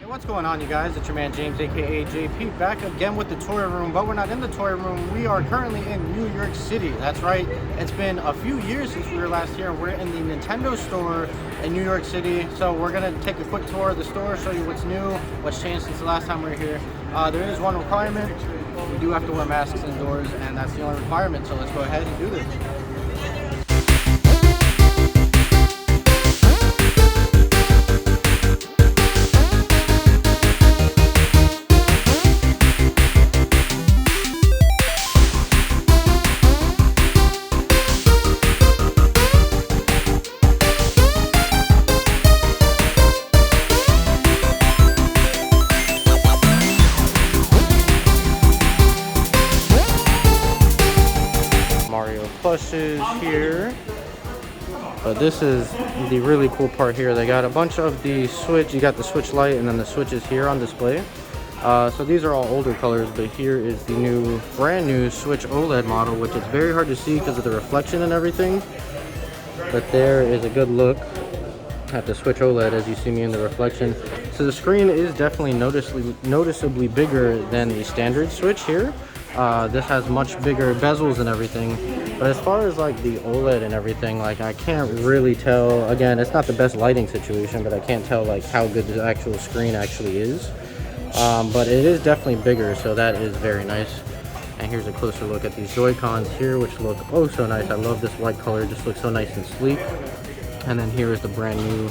What's going on, you guys? It's your man James, aka JP, back again with the toy room, but we're not in the toy room. We are currently in New York City. That's right, it's been a few years since we were last here. We're in the Nintendo store in New York City, so we're gonna take a quick tour of the store, show you what's new, what's changed since the last time we were here. There is one requirement: we do have to wear masks indoors, and that's the only requirement, so let's go ahead and do this. Plushes here, but this is the really cool part here. They got a bunch of the Switch. You got the Switch Lite and then the Switches here on display. So these are all older colors, but here is the brand new Switch OLED model, which is very hard to see because of the reflection and everything, but there is a good look at the Switch OLED as you see me in the reflection. So the screen is definitely noticeably bigger than the standard Switch here. This has much bigger bezels and everything, but as far as like the OLED and everything, like I can't really tell. Again, it's not the best lighting situation, but I can't tell like how good the actual screen actually is. But it is definitely bigger, so that is very nice. And here's a closer look at these Joy-Cons here, which look oh so nice. I love this white color, it just looks so nice and sleek. And then here is the brand new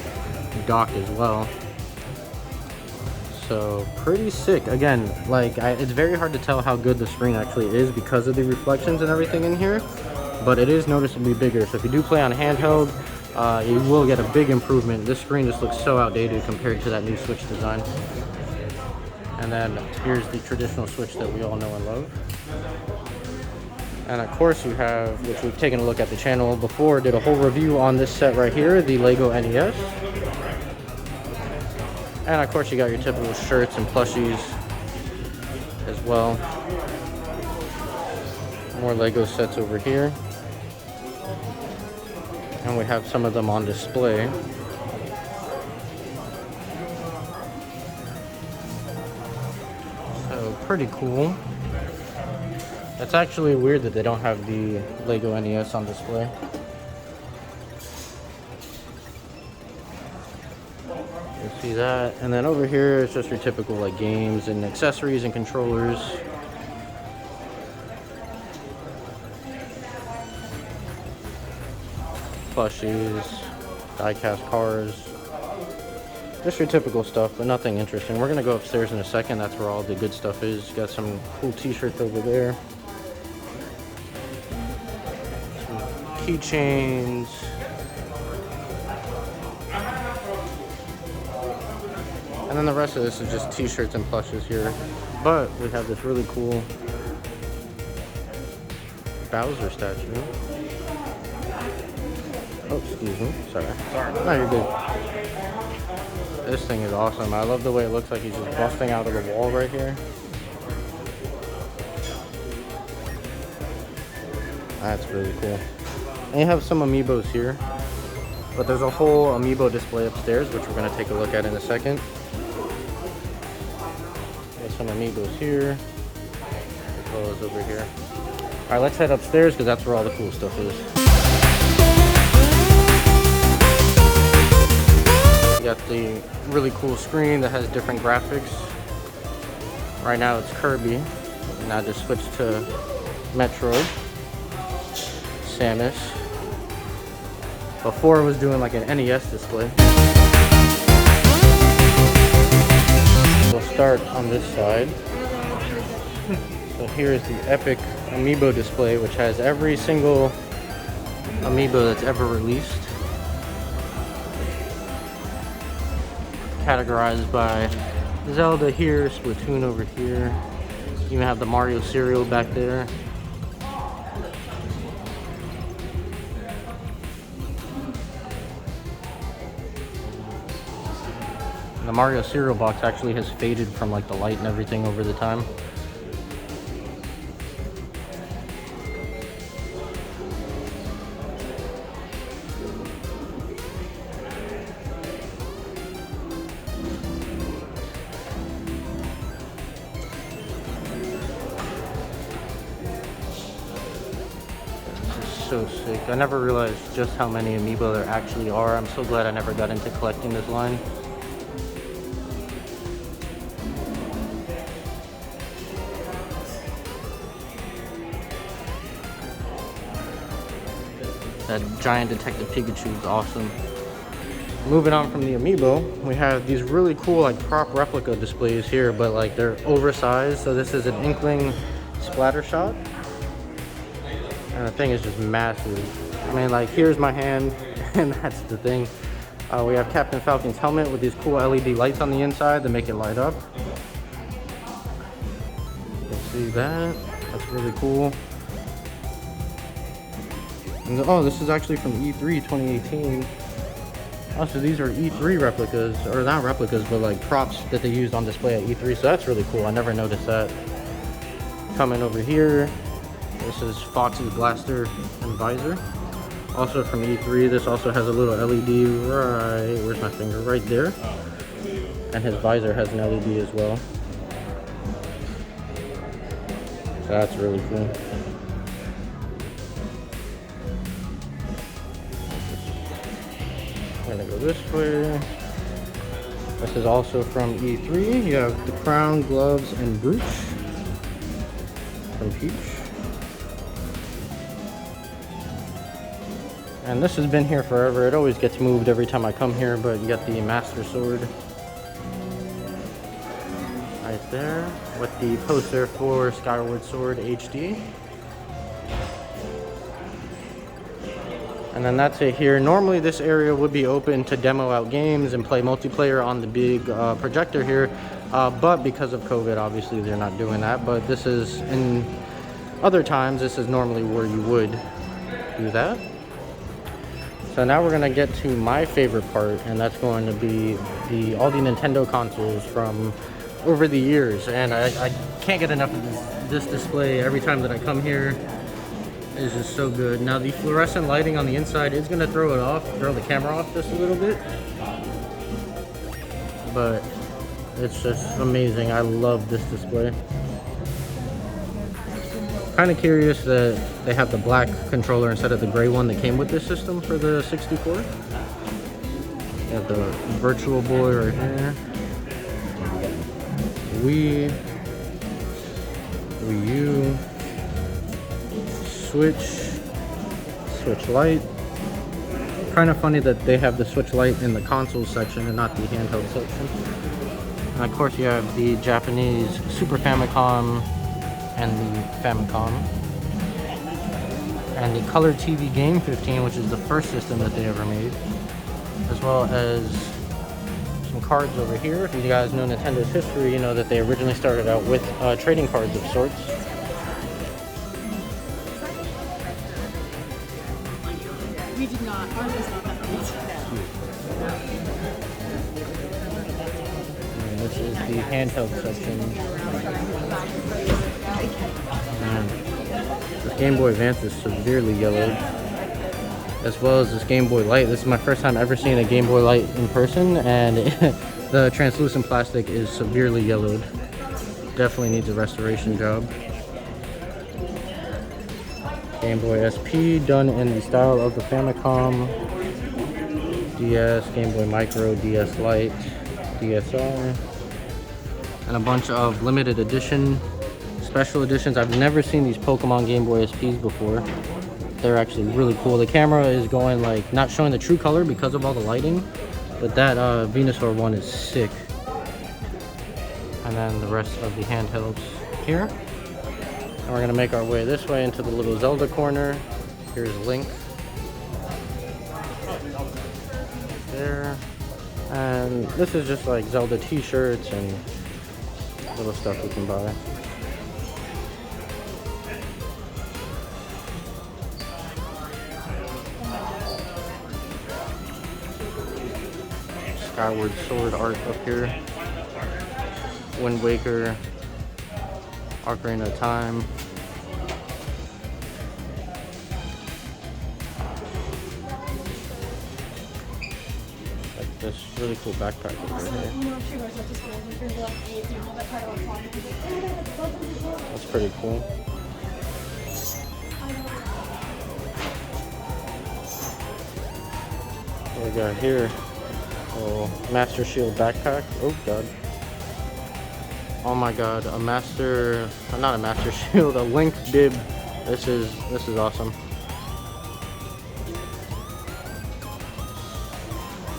dock as well. So pretty sick. Again, like it's very hard to tell how good the screen actually is because of the reflections and everything in here, but it is noticeably bigger. So if you do play on handheld, you will get a big improvement. This screen just looks so outdated compared to that new Switch design. And then here's the traditional Switch that we all know and love. And of course you have, which we've taken a look at the channel before, did a whole review on this set right here, the Lego NES. And of course you got your typical shirts and plushies as well. More Lego sets over here. And we have some of them on display. So pretty cool. It's actually weird that they don't have the Lego NES on display. See that, and then over here it's just your typical like games and accessories and controllers. Plushies, die-cast cars, just your typical stuff, but nothing interesting. We're gonna go upstairs in a second. That's where all the good stuff is. Got some cool t-shirts over there, some keychains. And then the rest of this is just t-shirts and plushes here. But we have this really cool Bowser statue. Oh, excuse me. Sorry. No, you're good. This thing is awesome. I love the way it looks like he's just busting out of the wall right here. That's really cool. And you have some Amiibos here. But there's a whole Amiibo display upstairs, which we're going to take a look at in a second. Some Amiibos here, as well as over here. Alright, let's head upstairs because that's where all the cool stuff is. You got the really cool screen that has different graphics. Right now it's Kirby, and I just switched to Metroid, Samus. Before it was doing like an NES display. We'll start on this side. So here is the epic Amiibo display, which has every single Amiibo that's ever released, categorized by Zelda here, Splatoon over here. You even have the Mario cereal back there. The Mario cereal box actually has faded from like the light and everything over the time. so sick. I never realized just how many Amiibo there actually are. I'm so glad I never got into collecting this line. That giant Detective Pikachu is awesome. Moving on from the Amiibo, we have these really cool like prop replica displays here, but like they're oversized. So this is an Inkling splatter shot. And the thing is just massive. I mean, like, here's my hand, and that's the thing. We have Captain Falcon's helmet with these cool LED lights on the inside that make it light up. You can see that. That's really cool. And oh, this is actually from E3 2018. Oh, so these are E3 replicas, or not replicas, but like props that they used on display at E3. So that's really cool. I never noticed that. Coming over here, this is Fox's blaster and visor. Also from E3, this also has a little LED right, where's my finger? Right there. And his visor has an LED as well. So that's really cool. We're gonna go this way. This is also from E3. You have the crown, gloves, and brooch from Peach. And this has been here forever. It always gets moved every time I come here, but you got the Master Sword right there with the poster for Skyward Sword HD. And then that's it here. Normally this area would be open to demo out games and play multiplayer on the big projector here, but because of COVID, obviously they're not doing that. But this is, in other times, this is normally where you would do that. So now we're gonna get to my favorite part, and that's going to be all the Nintendo consoles from over the years. And I can't get enough of this display every time that I come here. It's just so good. Now the fluorescent lighting on the inside is gonna throw the camera off just a little bit. But it's just amazing. I love this display. Kind of curious that they have the black controller instead of the gray one that came with this system for the 64. You have the Virtual Boy right here. Wii U, Switch Lite. Kind of funny that they have the Switch Lite in the console section and not the handheld section. And of course you have the Japanese Super Famicom and the Famicom. And the Color TV Game 15, which is the first system that they ever made. As well as some cards over here. If you guys know Nintendo's history, you know that they originally started out with trading cards of sorts. We did not. Ours was not that great. And this is the handheld section. Man, this Game Boy Advance is severely yellowed, as well as this Game Boy Light. This is my first time ever seeing a Game Boy Light in person, and the translucent plastic is severely yellowed. Definitely needs a restoration job. Game Boy SP, done in the style of the Famicom. DS, Game Boy Micro, DS Lite, DSi, and a bunch of limited edition, special editions. I've never seen these Pokemon Game Boy SPs before. They're actually really cool. The camera is going like, not showing the true color because of all the lighting, but that Venusaur one is sick. And then the rest of the handhelds here. And we're gonna make our way this way into the little Zelda corner. Here's Link. There. And this is just like Zelda t-shirts and little stuff we can buy. Skyward Sword art up here. Wind Waker. Ocarina of Time. Like this really cool backpack over here. That's pretty cool. we got here? Oh, Master Shield backpack. Oh god. Oh my god, a master, not a Master Shield, a Link bib. This is awesome.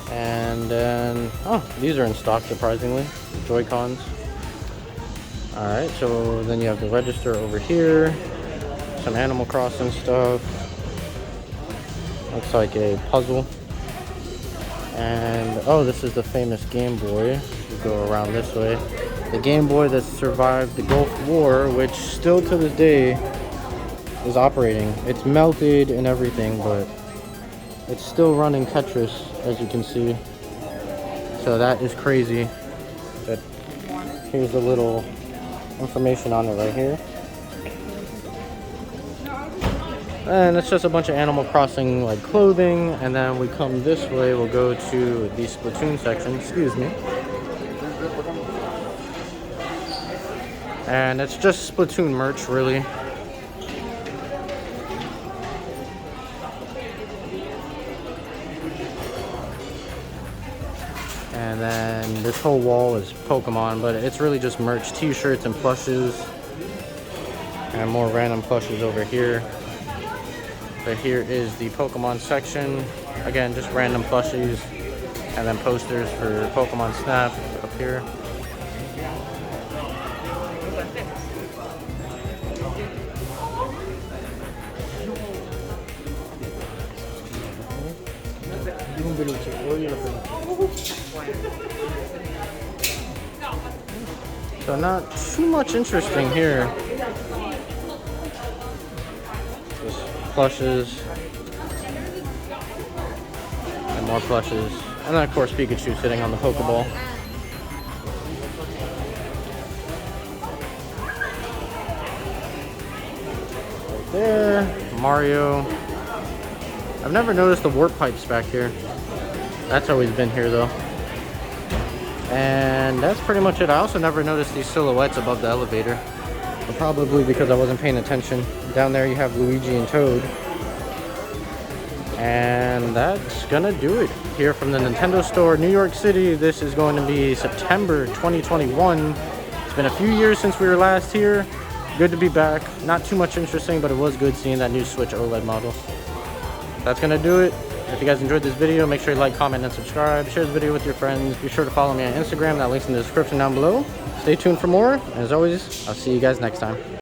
And then, oh, these are in stock surprisingly. Joy-Cons. Alright, so then you have the register over here. Some Animal Crossing stuff. Looks like a puzzle. And, oh, this is the famous Game Boy. We go around this way. The Game Boy that survived the Gulf War, which still to this day is operating. It's melted and everything, but it's still running Tetris, as you can see. So that is crazy. But here's a little information on it right here. And it's just a bunch of Animal Crossing like clothing. And then we come this way, we'll go to the Splatoon section. Excuse me. And it's just Splatoon merch, really. And then this whole wall is Pokemon, but it's really just merch, t-shirts and plushes. And more random plushes over here. But here is the Pokemon section. Again, just random plushies. And then posters for Pokemon Snap up here. So not too much interesting here. Just plushes. And more plushes. And then of course Pikachu sitting on the Pokeball. Right there. Mario. I've never noticed the warp pipes back here. That's always been here though. And that's pretty much it. I also never noticed these silhouettes above the elevator. But probably because I wasn't paying attention. Down there you have Luigi and Toad. And that's gonna do it here from the Nintendo Store, New York City. This is going to be September 2021. It's been a few years since we were last here. Good to be back. Not too much interesting, but it was good seeing that new Switch OLED model. That's gonna do it. If you guys enjoyed this video, make sure you like, comment, and subscribe. Share this video with your friends. Be sure to follow me on Instagram. That link's in the description down below. Stay tuned for more. And as always, I'll see you guys next time.